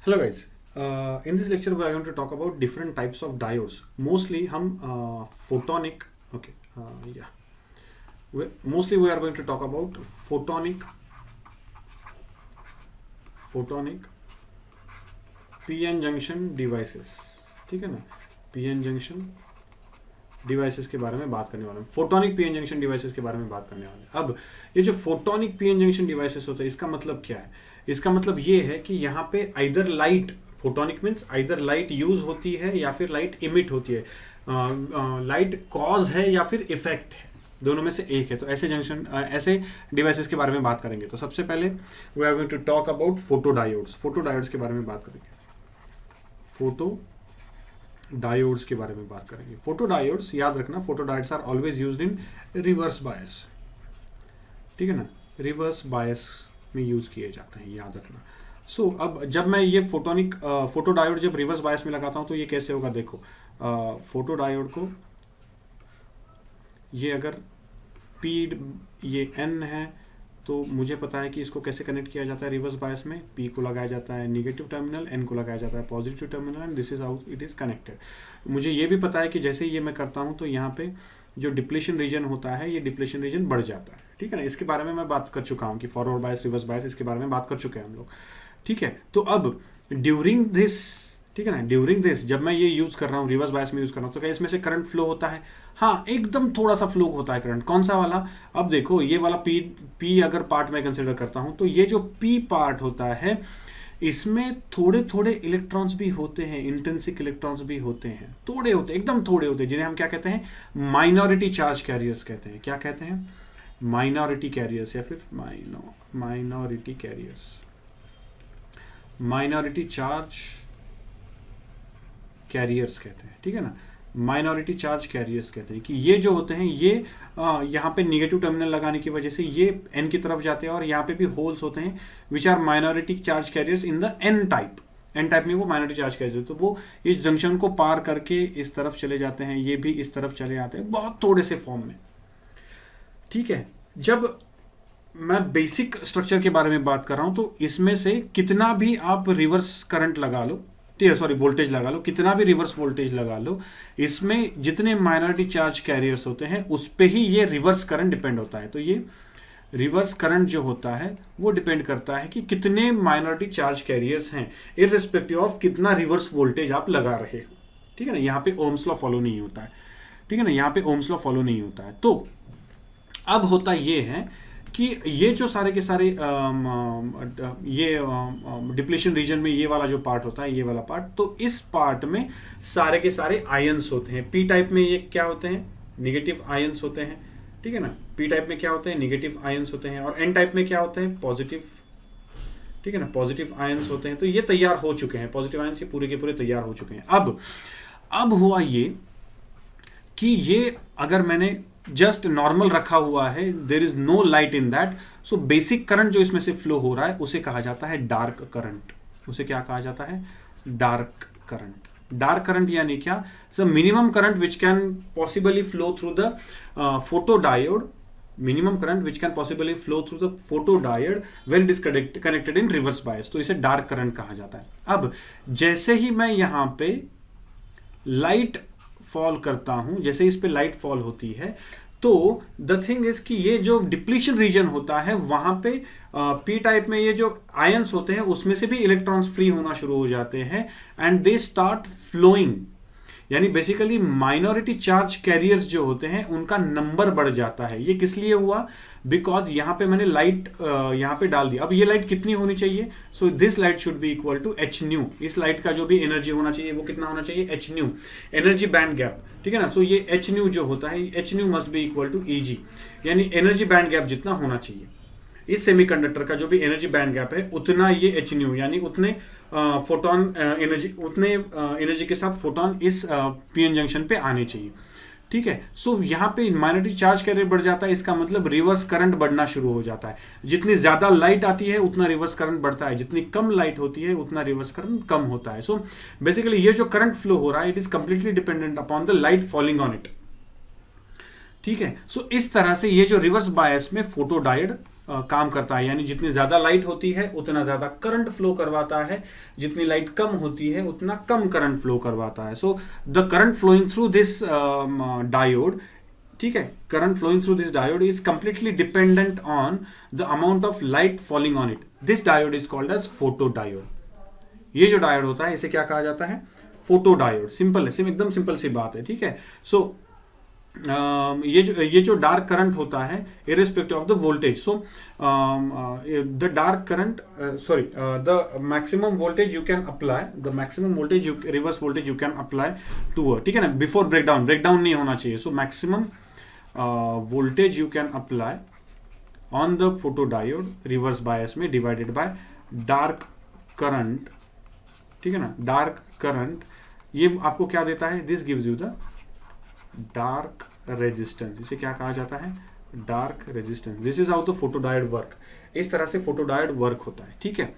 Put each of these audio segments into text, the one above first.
Hello guys, in this lecture we are going to talk about different types of diodes. Mostly हम photonic, okay, yeah, mostly we are going to talk about photonic PN junction devices. ठीक है ना, PN junction devices के बारे में बात करने वाले हैं, फोटोनिक पीएन जंक्शन डिवाइसेस के बारे में बात करने वाले हैं। अब ये जो फोटोनिक पीएन जंक्शन डिवाइसेस होता है, इसका मतलब क्या है? इसका मतलब ये है कि यहाँ पे either light, photonic means either light use होती है या फिर लाइट इमिट होती है, लाइट कॉज है या फिर इफेक्ट है, दोनों में से एक है। तो ऐसे जंक्शन, ऐसे डिवाइसेस के बारे में बात करेंगे। तो सबसे पहले we are going to talk about photodiodes. Photodiodes के बारे में बात करेंगे, फोटोडायोड्स के बारे में बात करेंगे। फोटोडायोड्स, याद रखना, photodiodes are always used in reverse bias, ठीक है ना, रिवर्स बायस में यूज किए जाते हैं, याद रखना। सो अब जब मैं ये फोटोडायोड जब रिवर्स बायस में लगाता हूं तो ये कैसे होगा? देखो, फोटोडायोड को ये अगर P ये N है तो मुझे पता है कि इसको कैसे कनेक्ट किया जाता है रिवर्स बायस में। P को लगाया जाता है नेगेटिव टर्मिनल, N को लगाया जाता है positive terminal, and this is how it is connected. मुझे ये भी पता है कि जैसे ये मैं करता हूँ तो यहाँ पे जो डिप्लेशन रीजन होता है, ये डिप्लेशन रीजन बढ़ जाता है, ठीक है ना। इसके बारे में मैं बात कर चुका हूँ कि फॉरवर्ड बायस, रिवर्स बायस, इसके बारे में बात कर चुके हैं हम लोग, ठीक है। तो अब ड्यूरिंग दिस, ठीक है ना, ड्यूरिंग दिस जब मैं ये यूज कर रहा हूँ, रिवर्स बायस में यूज कर रहा हूँ, तो क्या इसमें से करंट फ्लो होता है? हाँ, एकदम थोड़ा सा फ्लो होता है करंट। कौन सा वाला? अब देखो, ये वाला पी अगर पार्ट में कंसिडर करता हूं तो ये जो पी पार्ट होता है, इसमें थोड़े थोड़े इलेक्ट्रॉन्स भी होते हैं, इंट्रिंसिक इलेक्ट्रॉन्स भी होते हैं, थोड़े होते हैं, एकदम थोड़े होते हैं, जिन्हें हम क्या कहते हैं? माइनॉरिटी चार्ज कैरियर्स कहते हैं। क्या कहते हैं? माइनॉरिटी कैरियर्स या फिर minority carriers, minority charge carriers कहते हैं, ठीक है ना। माइनॉरिटी चार्ज कैरियर्स कहते हैं कि ये जो होते हैं, ये यहाँ पे नेगेटिव टर्मिनल लगाने की वजह से ये एन की तरफ जाते हैं, और यहाँ पे भी होल्स होते हैं which are minority charge carriers in the N type. N type में वो माइनॉरिटी चार्ज कैरियर्स, तो वो इस जंक्शन को पार करके इस तरफ चले जाते हैं, ये भी इस तरफ चले जाते हैं, बहुत थोड़े से फॉर्म में, ठीक है। जब मैं बेसिक स्ट्रक्चर के बारे में बात कर रहा हूं तो इसमें से कितना भी आप रिवर्स करंट लगा लो, ठीक है, सॉरी वोल्टेज लगा लो, कितना भी रिवर्स वोल्टेज लगा लो, इसमें जितने माइनॉरिटी चार्ज कैरियर्स होते हैं उस पे ही ये रिवर्स करंट डिपेंड होता है। तो ये रिवर्स करंट जो होता है वो डिपेंड करता है कि कितने माइनॉरिटी चार्ज कैरियर्स हैं, इररिस्पेक्टिव ऑफ कितना रिवर्स वोल्टेज आप लगा रहे हो, ठीक है ना। यहाँ पे ओम्स लॉ फॉलो नहीं होता है, ठीक है ना, यहाँ पे ओम्स लॉ फॉलो नहीं होता है। तो अब होता ये है कि ये जो सारे के सारे ये डिप्लेशन रीजन में ये वाला जो पार्ट होता है, ये वाला पार्ट, तो इस पार्ट में सारे के सारे आयंस होते हैं। पी टाइप में ये क्या होते हैं? नेगेटिव आयंस होते हैं, ठीक है ना। पी टाइप में क्या होते हैं? नेगेटिव आयंस होते हैं। और एन टाइप में क्या होते हैं? पॉजिटिव, ठीक है ना, पॉजिटिव आयंस होते हैं। तो ये तैयार हो चुके हैं, पॉजिटिव आयंस ये पूरे के पूरे तैयार हो चुके हैं। अब हुआ ये कि ये अगर मैंने जस्ट नॉर्मल रखा हुआ है, there is no light in that, so basic current जो इसमें से फ्लो हो रहा है उसे कहा जाता है डार्क करंट। उसे क्या कहा जाता है? Dark current. डार्क करंट यानी क्या? So minimum current which can possibly flow through the photodiode, minimum current which can possibly flow through the photodiode when it is connected in reverse बायस, तो इसे dark current कहा जाता है। अब जैसे ही मैं यहां पे लाइट फॉल करता हूं, जैसे इस पे लाइट फॉल होती है, तो द थिंग इज कि ये जो डिप्लीशन रीजन होता है वहां पे पी टाइप में ये जो आयंस होते हैं उसमें से भी इलेक्ट्रॉन्स फ्री होना शुरू हो जाते हैं, एंड दे स्टार्ट फ्लोइंग। यानी बेसिकली माइनॉरिटी चार्ज कैरियर्स जो होते हैं उनका नंबर बढ़ जाता है। ये किस लिए हुआ? बिकॉज यहां पे मैंने लाइट यहां पे डाल दिया। अब ये लाइट कितनी होनी चाहिए? So this light should be equal to h nu. इस लाइट का जो भी एनर्जी होना चाहिए वो कितना होना चाहिए? H new, energy band gap, ठीक है ना। सो ये एच न्यू जो होता है, h nu must be equal to E g, यानी एनर्जी बैंड गैप जितना होना चाहिए। इस सेमीकंडक्टर का जो भी एनर्जी बैंड गैप है उतना ये एच न्यू, यानी उतने फोटोन एनर्जी, उतने एनर्जी के साथ फोटोन इस पीएन जंक्शन पे आने चाहिए, ठीक है। सो यहाँ पे माइनॉरिटी चार्ज कैरियर बढ़ जाता है, इसका मतलब रिवर्स करंट बढ़ना शुरू हो जाता है। जितनी ज्यादा लाइट आती है उतना रिवर्स करंट बढ़ता है, जितनी कम लाइट होती है उतना रिवर्स करंट कम होता है। सो बेसिकली ये जो करंट फ्लो हो रहा है, it is completely dependent upon the light falling on it, ठीक है। सो इस तरह से ये जो रिवर्स बायस में फोटोडायोड काम करता है, यानी जितनी ज़्यादा लाइट होती है उतना ज़्यादा करंट फ्लो करवाता है, जितनी लाइट कम होती है उतना कम करंट फ्लो करवाता है. So the current flowing through this diode, ठीक है, current flowing through this diode is completely dependent on the amount of light falling on it. This diode is called as photo diode. ये जो diode होता है इसे क्या कहा जाता है? Photo diode. सिंपल है, एकदम सिंपल सी बात है, ठीक है. सो ये जो डार्क करंट होता है irrespective of the voltage, so the dark current the maximum voltage you can apply, the maximum voltage reverse voltage you can apply to, ठीक है ना, बिफोर ब्रेकडाउन नहीं होना चाहिए. So maximum voltage you can apply on the photo diode reverse bias में divided bye dark current, ठीक है ना. डार्क करंट ये आपको क्या देता है? This gives you the dark resistance. इसे क्या कहा जाता है? Dark resistance. This is how the photodiode work. इस तरह से फोटोडायोड वर्क होता है, ठीक है.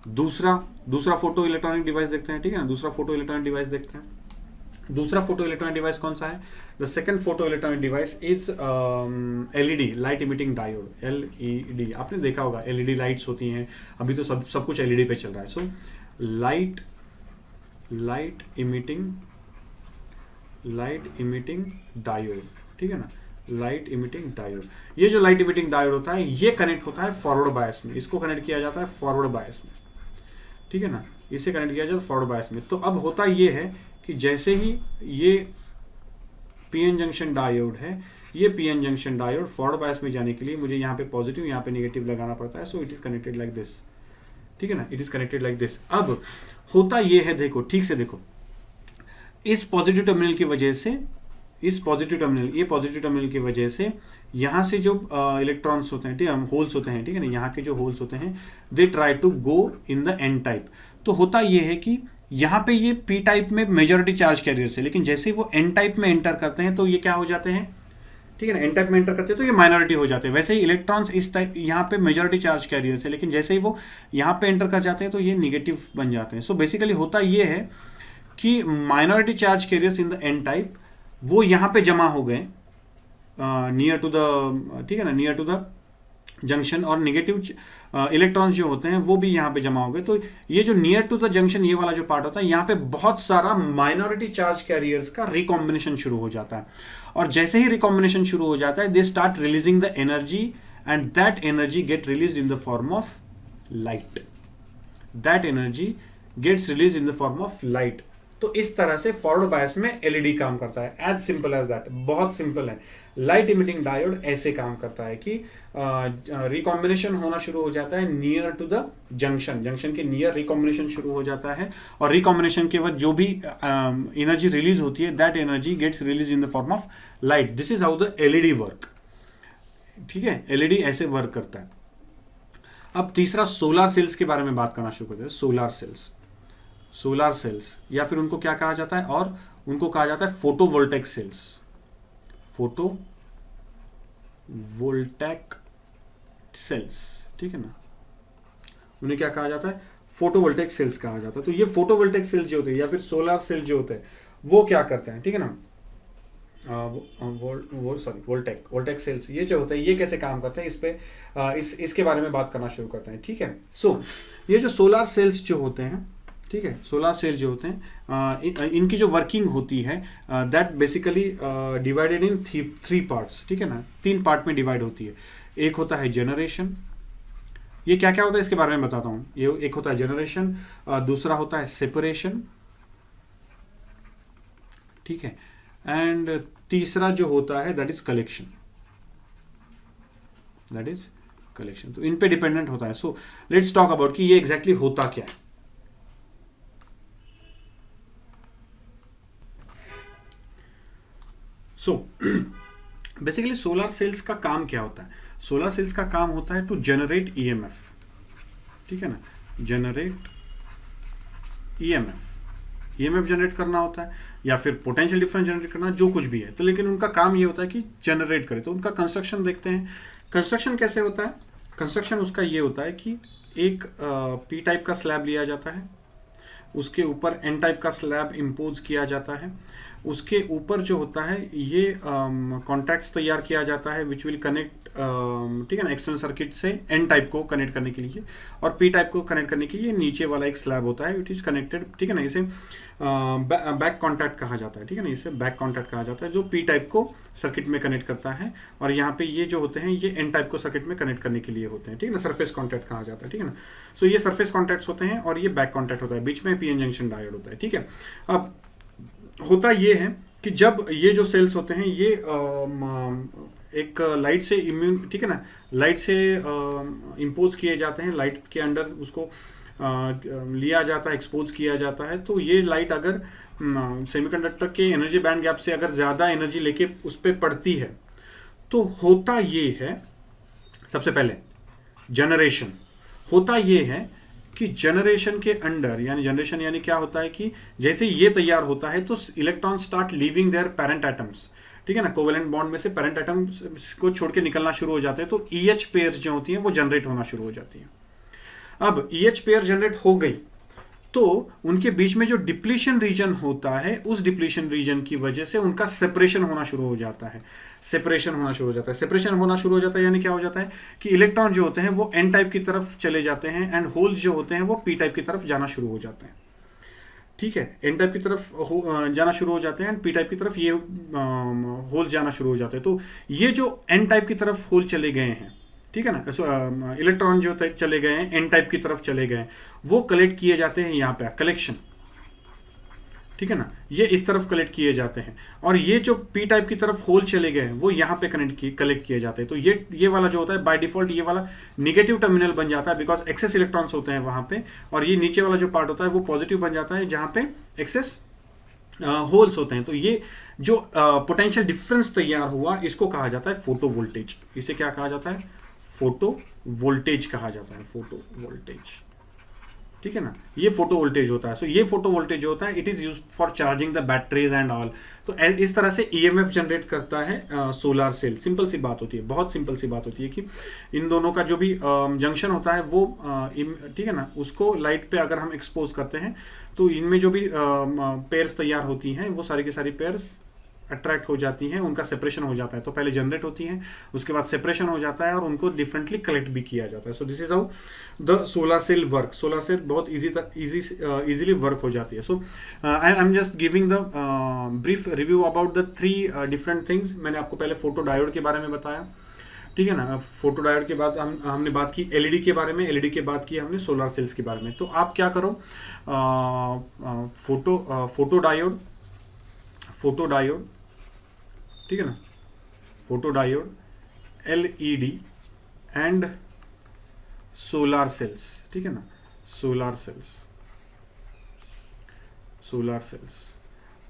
दूसरा फोटो इलेक्ट्रॉनिक डिवाइस देखते हैं, ठीक है ना. दूसरा फोटो इलेक्ट्रॉनिक डिवाइस देखते हैं. दूसरा फोटो इलेक्ट्रॉनिक डिवाइस कौन सा है? The second photo electronic device is LED, light emitting diode. LED आपने देखा होगा, एलईडी लाइट्स होती हैं. अभी तो सब कुछ एलईडी पे चल रहा है. सो लाइट इमिटिंग डायोड, ठीक है ना. लाइट इमिटिंग डायोड, ये जो लाइट इमिटिंग डायोड होता है ये कनेक्ट होता है फॉरवर्ड बायस में. इसको कनेक्ट किया जाता है फॉरवर्ड बायस में, ठीक है ना. इसे कनेक्ट किया जाता है फॉरवर्ड बायस में. तो अब होता ये है कि जैसे ही ये पीएन जंक्शन डायोड है, ये PN junction diode forward bias में जाने के लिए मुझे यहाँ पे पॉजिटिव यहाँ पे नेगेटिव लगाना पड़ता है. So it is connected like this, ठीक है ना. It is connected like this. अब होता ये है, देखो ठीक से देखो, इस पॉजिटिव टर्मिनल की वजह से, ये पॉजिटिव टर्मिनल की वजह से यहाँ से जो इलेक्ट्रॉन्स होते हैं, ठीक है, होल्स होते हैं, ठीक है ना, यहाँ के जो होल्स होते हैं they try to go in the N type. तो होता ये है कि यहाँ पे ये पी टाइप में मेजॉरिटी चार्ज कैरियर्स है, लेकिन जैसे ही वो एन टाइप में एंटर करते हैं तो ये क्या हो जाते हैं, ठीक है ना. एन टाइप में एंटर करते हैं तो ये माइनॉरिटी हो जाते हैं. वैसे ही इलेक्ट्रॉन्स इस टाइप यहाँ पे मेजॉरिटी चार्ज कैरियर्स है, लेकिन जैसे ही वो यहाँ पे एंटर कर जाते हैं तो ये निगेटिव बन जाते हैं. सो बेसिकली होता ये है कि minority charge carriers in the N type वो यहाँ पे जमा हो गए नियर टू द, ठीक है ना, नियर टू द जंक्शन, और नेगेटिव इलेक्ट्रॉन्स जो होते हैं वो भी यहाँ पे जमा हो गए. तो ये जो नियर टू द जंक्शन ये वाला जो पार्ट होता है, यहाँ पे बहुत सारा माइनॉरिटी चार्ज कैरियर्स का रिकॉम्बिनेशन शुरू हो जाता है. और जैसे ही रिकॉम्बिनेशन शुरू हो जाता है they start releasing the energy, and that energy get release in the form of light. That energy gets release in the form of light. तो इस तरह से फॉरवर्ड बायस में एलईडी काम करता है. एज सिंपल एज दैट, बहुत simple है. लाइट इमिटिंग डायोड ऐसे काम करता है कि रिकॉम्बिनेशन होना शुरू हो जाता है नियर टू द जंक्शन के नियर रिकॉम्बिनेशन शुरू हो जाता है, और रिकॉम्बिनेशन के बाद जो भी एनर्जी रिलीज होती है that energy gets release in the form of light. This is how the LED work, ठीक है. एलईडी ऐसे वर्क करता है. अब तीसरा सोलर सेल्स के बारे में बात करना शुरू करते हैं. सोलर सेल्स या फिर उनको क्या कहा जाता है, और उनको कहा जाता है फोटोवोल्टेक सेल्स. फोटोवोल्टेक सेल्स, ठीक है ना. उन्हें क्या कहा जाता है? फोटोवोल्टेक सेल्स कहा जाता है. तो ये फोटोवोल्टेक सेल्स जो होते हैं या फिर सोलर सेल जो होते हैं वो क्या करते हैं, ठीक है ना. वोल्टेक सेल्स ये जो होता है ये कैसे काम करते हैं, इस पे इसके बारे में बात करना शुरू करते हैं, ठीक है. सो ये जो सोलर सेल्स जो होते हैं, ठीक है, सोलर सेल जो होते हैं इनकी जो वर्किंग होती है that basically divided in three parts, ठीक है ना. 3 पार्ट में डिवाइड होती है. एक होता है जनरेशन. ये क्या क्या होता है इसके बारे में बताता हूँ. ये एक होता है जनरेशन, दूसरा होता है सेपरेशन, ठीक है, एंड तीसरा जो होता है दैट इज कलेक्शन. तो इन पे डिपेंडेंट होता है. सो लेट्स टॉक अबाउट कि ये एग्जैक्टली होता क्या है. सो बेसिकली सोलर सेल्स का काम क्या होता है? सोलर सेल्स का काम होता है टू जनरेट ईएमएफ, ठीक है ना. जनरेट ईएमएफ जनरेट करना होता है, या फिर पोटेंशियल डिफरेंस जनरेट करना, जो कुछ भी है. तो लेकिन उनका काम ये होता है कि जनरेट करे. तो उनका कंस्ट्रक्शन देखते हैं. कंस्ट्रक्शन कैसे होता है? कंस्ट्रक्शन उसका ये होता है कि एक पी टाइप का स्लैब लिया जाता है, उसके ऊपर एन टाइप का स्लैब इम्पोज किया जाता है, उसके ऊपर जो होता है ये कॉन्टैक्ट्स तैयार किया जाता है विच विल कनेक्ट ठीक है ना, एक्सटर्नल सर्किट से एन टाइप को कनेक्ट करने के लिए, और पी टाइप को कनेक्ट करने के लिए नीचे वाला एक स्लैब होता है विच इज कनेक्टेड, ठीक है ना, इसे बैक कॉन्टैक्ट कहा जाता है, ठीक है ना, इसे बैक कॉन्टैक्ट कहा जाता है जो पी टाइप को सर्किट में कनेक्ट करता है, और यहाँ पे ये जो होते हैं ये एन टाइप को सर्किट में कनेक्ट करने के लिए होते हैं, ठीक है ना, सरफेस कॉन्टैक्ट कहा जाता है, ठीक है ना। सो ये सरफेस कॉन्टैक्ट्स होते हैं और ये बैक कॉन्टैक्ट होता है, बीच में पीएन जंक्शन डायोड होता है, ठीक है। अब होता ये है कि जब ये जो सेल्स होते हैं ये एक लाइट से इम्यून, ठीक है ना, लाइट से इम्पोज किए जाते हैं, लाइट के अंडर उसको लिया जाता है, एक्सपोज किया जाता है, तो ये लाइट अगर सेमीकंडक्टर के एनर्जी बैंड गैप से अगर ज़्यादा एनर्जी लेके उस पर पड़ती है तो होता ये है, सबसे पहले जनरेशन होता ये है कि जनरेशन के अंडर, यानी जनरेशन यानी क्या होता है कि जैसे ये तैयार होता है तो electron start leaving their parent atoms, ठीक है ना, कोवेलेंट बॉन्ड में से पेरेंट एटम्स को छोड़ के निकलना शुरू हो जाते हैं, तो EH पेयर्स जो होती हैं वो जनरेट होना शुरू हो जाती हैं। अब EH पेयर जनरेट हो गई तो उनके बीच में जो डिप्लीशन रीजन होता है उस डिप्लीशन रीजन की वजह से उनका सेपरेशन होना शुरू हो जाता है, सेपरेशन होना शुरू हो जाता है, सेपरेशन होना शुरू हो जाता है, यानी क्या हो जाता है कि इलेक्ट्रॉन जो होते हैं वो एन टाइप की तरफ चले जाते हैं एंड होल्स जो होते हैं वो पी टाइप की तरफ जाना शुरू हो जाते हैं, ठीक है, एन टाइप की तरफ जाना शुरू हो जाते हैं एंड पी टाइप की तरफ ये होल्स जाना शुरू हो जाते हैं। तो ये जो एन टाइप की तरफ होल चले गए हैं, ठीक है ना, इलेक्ट्रॉन जो चले गए हैं एन टाइप की तरफ चले गए हैं, वो कलेक्ट किए जाते हैं यहाँ पे कलेक्शन, ठीक है ना, ये इस तरफ कलेक्ट किए जाते हैं, और ये जो पी टाइप की तरफ होल चले गए हैं वो यहाँ पे कलेक्ट किए जाते हैं। तो ये वाला जो होता है बाय डिफॉल्ट ये वाला नेगेटिव टर्मिनल बन जाता है बिकॉज एक्सेस इलेक्ट्रॉन्स होते हैं वहां पे, और ये नीचे वाला जो पार्ट होता है वो पॉजिटिव बन जाता है जहां पे एक्सेस होल्स होते हैं। तो ये जो पोटेंशियल डिफरेंस तैयार हुआ इसको कहा जाता है फोटो वोल्टेज। इसे क्या कहा जाता है? फोटो वोल्टेज कहा जाता है, फोटो वोल्टेज, ठीक है ना, ये फोटो वोल्टेज होता है। सो ये फोटो वोल्टेज जो होता है it is used for charging the batteries and all. तो इस तरह से ईएमएफ जनरेट करता है सोलर सेल। सिंपल सी बात होती है, बहुत सिंपल सी बात होती है कि इन दोनों का जो भी जंक्शन होता है वो ठीक है ना, उसको लाइट पे अगर हम एक्सपोज करते हैं तो इनमें जो भी पेयर्स तैयार होती हैं वो सारी की सारी पेयर्स अट्रैक्ट हो जाती हैं, उनका सेपरेशन हो जाता है। तो पहले जनरेट होती हैं, उसके बाद सेपरेशन हो जाता है और उनको डिफरेंटली कलेक्ट भी किया जाता है। So this is how the solar cell work. Solar cell बहुत इजीली वर्क हो जाती है। So I am just giving the brief review about the 3 different things. मैंने आपको पहले फोटो डायोड के बारे में बताया, ठीक है ना। फोटो डायोड के बाद हमने बात की एलईडी के बारे में, एलईडी के बाद की हमने सोलर सेल्स के बारे में। तो आप क्या करो, फोटो डायोड, ठीक है ना, photo diode, LED and solar cells, ठीक है ना, सोलर सेल्स।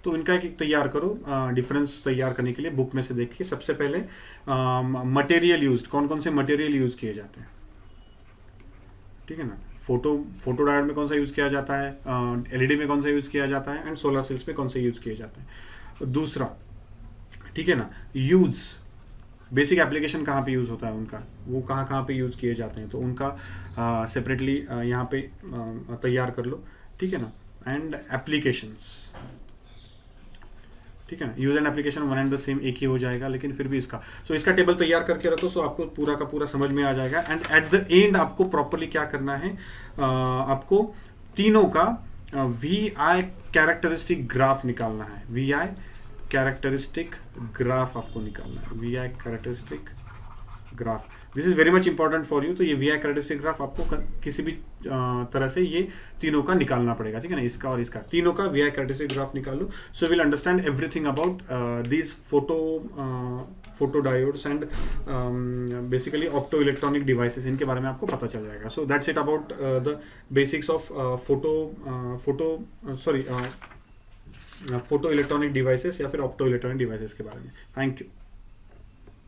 तो इनका एक तैयार करो, डिफरेंस तैयार करने के लिए बुक में से देखिए। सबसे पहले मटेरियल यूज्ड, कौन कौन से मटेरियल यूज किए जाते हैं, ठीक है ना। फोटो डायोड में कौन सा यूज किया जाता है, एलईडी में कौन सा यूज किया जाता है, एंड सोलर सेल्स में कौन सा यूज किए जाते हैं। दूसरा, ठीक है ना, यूज बेसिक एप्लीकेशन कहाँ पे यूज होता है उनका, वो कहाँ पे यूज किए जाते हैं, तो उनका सेपरेटली यहाँ पे तैयार कर लो, ठीक है ना। एंड एप्लीकेशंस, ठीक है ना, use and application one and the same, एक ही हो जाएगा, लेकिन फिर भी इसका टेबल तैयार करके रखो, सो आपको पूरा का पूरा समझ में आ जाएगा। एंड एट द एंड आपको प्रॉपरली क्या करना है, आपको तीनों का VI कैरेक्टरिस्टिक ग्राफ निकालना है। VI कैरेक्टरिस्टिक ग्राफ आपको निकालना है, VI characteristic graph. This is very much important for you. तो ये VI कैरेक्टरिस्टिक ग्राफ आपको किसी भी तरह से ये तीनों का निकालना पड़ेगा, ठीक है ना, इसका और इसका, तीनों का VI कैरेक्टरिस्टिक ग्राफ निकाल लो। So will understand everything about these photo diodes and basically opto electronic devices, इनके बारे में आपको पता चल जाएगा। So that's it about the basics of photo electronic devices या फिर ऑप्टो इलेक्ट्रॉनिक डिवाइसेस के बारे में। Thank you.